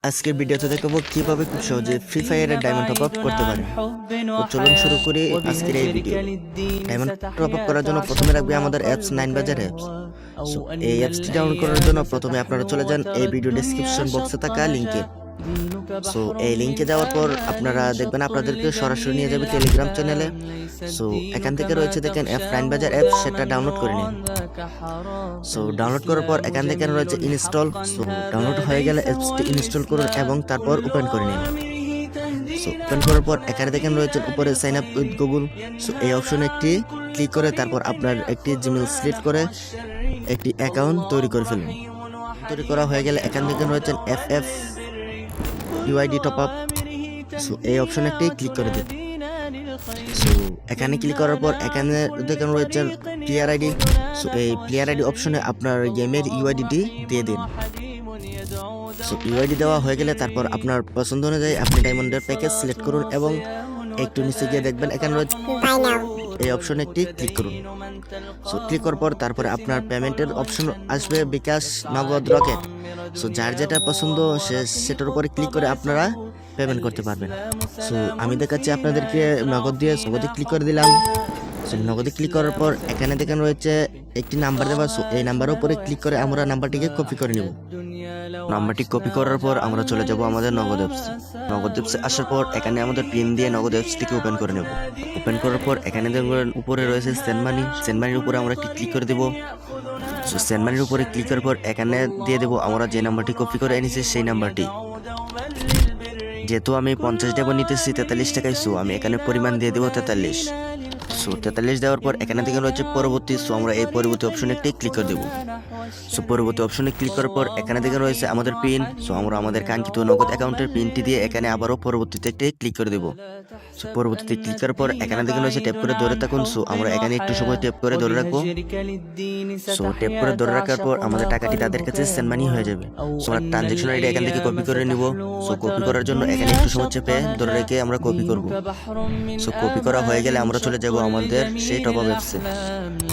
আজকের ভিডিওতে দেখাবো কিভাবে খুব সহজে ফ্রি ফায়ারের ডায়মন্ড টপ আপ করতে পারেন। তো চলুন শুরু করি আজকের এই ভিডিও। ডায়মন্ড টপ আপ করার জন্য প্রথমে রাখবে আমাদের অ্যাপস 9 বাজার অ্যাপস। সো এই অ্যাপসটি ডাউনলোড করার জন্য প্রথমে আপনারা চলে যান এই ভিডিও ডেসক্রিপশন বক্সে থাকা লিংকে। সো এই লিংকে যাওয়ার পর আপনারা দেখবেন আপনাদেরকে সরাসরি নিয়ে যাবে টেলিগ্রাম চ্যানেলে। সো এখান থেকে রয়েছে দেখেন F9 বাজার অ্যাপস, সেটা ডাউনলোড করে নিন। সো ডাউনলোড করার পর এখান থেকে রয়েছে ইনস্টল। সো ডাউনলোড হয়ে গেলে অ্যাপসটি ইনস্টল করুন এবং তারপর ওপেন করে নিন। সো ওপেন করার পর এখানে দেখেন রয়েছে উপরে sign up with Google. So এই অপশনে একটি ক্লিক করে তারপর আপনার একটি জিমেল সিলেক্ট করে একটি অ্যাকাউন্ট তৈরি করে ফেলুন। তৈরি করা হয়ে গেলে এখান থেকে রয়েছে FF UID top up. So এই অপশনে একটি ক্লিক করে দিন। সো এখানে ক্লিক করার পর এখানে দেখেন রয়েছে প্লেয়ার আইডি। সো এই প্লেয়ার আইডি অপশনে আপনার গেমের ইউআইডিটি দিয়ে দিন। সো ইউআইডি দেওয়া হয়ে গেলে তারপর আপনার পছন্দ অনুযায়ী আপনি ডায়মন্ডের প্যাকেজ সিলেক্ট করুন এবং একটু নিচে গিয়ে দেখবেন এখানে রয়েছে এই অপশনে একটি ক্লিক করুন। সো ক্লিক করার পর তারপরে আপনার পেমেন্টের অপশন আসবে বিকাশ, নগদ, রকেট। সো যার যেটা পছন্দ সেটার উপরে ক্লিক করে আপনারা পেমেন্ট করতে পারবেন। সো আমি দেখাচ্ছি আপনাদেরকে নগদ দিয়ে। নগদে ক্লিক করে দিলাম। সো নগদে ক্লিক করার পর এখানে দেখেন রয়েছে একটি নাম্বার দেওয়া। সো এই নাম্বারের উপরে ক্লিক করে আমরা নাম্বারটিকে কপি করে নেব। নাম্বারটি কপি করার পর আমরা চলে যাব আমাদের নগদ অ্যাপস। নগদ অ্যাপসে আসার পর এখানে আমাদের পিন দিয়ে নগদ অ্যাপসটিকে ওপেন করে নেব। ওপেন করার পর এখানে দেখবেন উপরে রয়েছে সেন্ড মানি। সেন্ড মানির উপরে আমরা একটি ক্লিক করে দেব। সো সেন্ড মানির উপরে ক্লিক করার পর এখানে দিয়ে দেবো আমরা যে নাম্বারটি কপি করে এনেছি সেই নাম্বারটি। যেহেতু আমি 50 টাকা নিতেছি 43 টাকায়, সো আমি এখানে পরিমাণ দিয়ে দেবো 43। সো 43 দেওয়ার পর এখানে থেকে রয়েছে পরবর্তী। সো আমরা এই পরবর্তী অপশনে একটি ক্লিক করে দেবো। সো পরবর্তী অপশনে ক্লিক করার পর এখানে থেকে রয়েছে আমাদের পিন। সো আমরা আমাদের কাঙ্ক্ষিত নগদ অ্যাকাউন্টের পিনটি দিয়ে এখানে আবারও পরবর্তীতে একটি ক্লিক করে দেবো। সো পরবর্তীতে ক্লিক করার পর এখানে থেকে রয়েছে ট্যাপ করে ধরে থাকুন। সো আমরা এখানে একটু সময় ট্যাপ করে ধরে রাখবো। সো ট্যাপ করে ধরে রাখার পর আমাদের টাকাটি তাদের কাছে সেন্ড মানি হয়ে যাবে। সো আমরা ট্রানজ্যাকশন আইডি এখান থেকে কপি করে নিব। সো কপি করার জন্য এখানে একটু সময় চেপে ধরে রেখে আমরা কপি করব। সো কপি করা হয়ে গেলে আমরা চলে যাব আমাদের সেই টপ আপ অ্যাপসে।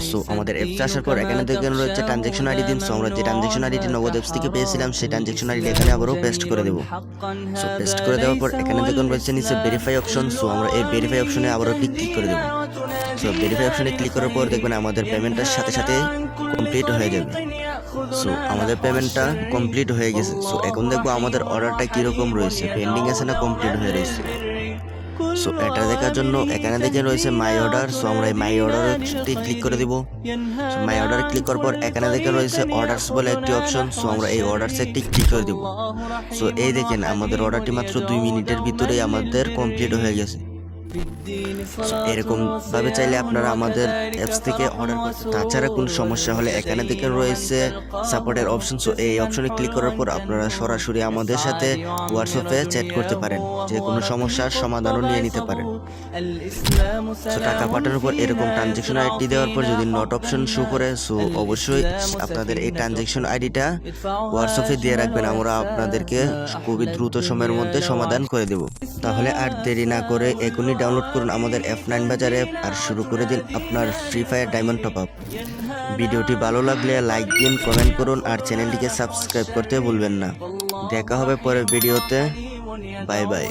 সো আমাদের অ্যাপসে আসার পর এখানে দেখেন রয়েছে ট্রানজ্যাকশন আইডি দিন। সো আমরা যে ট্রানজ্যাকশন আইডিটি নগদ অ্যাপস থেকে পেয়েছিলাম সেই ট্রানজ্যাকশন আইডি এখানে আবারও পেস্ট করে দেব। সো পেস্ট করে দেওয়ার পর এখানে দেখুন রয়েছে নিচে ভেরিফাই অপশন। সো আমরা এই ভেরিফাই অপশনে আবারও ক্লিক করে দেব। সো ভেরিফাই অপশনে ক্লিক করার পর দেখবেন আমাদের পেমেন্টটার সাথে সাথে কমপ্লিট হয়ে যাবে। সো আমাদের পেমেন্টটা কমপ্লিট হয়ে গেছে। সো এখন দেখবো আমাদের অর্ডারটা কীরকম রয়েছে, পেন্ডিং আছে না কমপ্লিট হয়ে রয়েছে। সো এটা দেখার জন্য এখানে দেখে রয়েছে মাই অর্ডার। সো আমরা এই মাই অর্ডারটি ক্লিক করে দিব। সো মাই অর্ডার ক্লিক করার পর এখানে দেখে রয়েছে অর্ডারস বলে একটি অপশন। সো আমরা এই অর্ডারসে একটি ক্লিক করে দিব। সো এই দেখেন আমাদের অর্ডারটি মাত্র 2 মিনিটের ভিতরেই আমাদের কমপ্লিট হয়ে গেছে। এরকম ভাবে চাইলে আপনারা আমাদের অ্যাপস থেকে অর্ডার করতে। তাছাড়া কোনো সমস্যা হলে এখানে দেখে রয়েছে সাপোর্টের অপশন। সো এই অপশনে ক্লিক করার পর আপনারা সরাসরি আমাদের সাথে হোয়াটসঅ্যাপে চ্যাট করতে পারেন, যে কোনো সমস্যার সমাধানও নিয়ে নিতে পারেন। সো টাকা পাঠানোর পর এরকম ট্রানজ্যাকশন আইডি দেওয়ার পর যদি নট অপশন শো করে, সো অবশ্যই আপনাদের এই ট্রানজ্যাকশন আইডিটা হোয়াটসঅ্যাপে দিয়ে রাখবেন। আমরা আপনাদেরকে খুবই দ্রুত সময়ের মধ্যে সমাধান করে দেব। তাহলে আর দেরি না করে এখনই ডাউনলোড করুন আমাদের F9 বাজার অ্যাপ আর শুরু করে দিন আপনার free fire diamond top up. ভিডিওটি ভালো লাগলে লাইক দিন, কমেন্ট করুন আর চ্যানেলটিকে সাবস্ক্রাইব করতে ভুলবেন না। দেখা হবে পরের ভিডিওতে। Bye bye.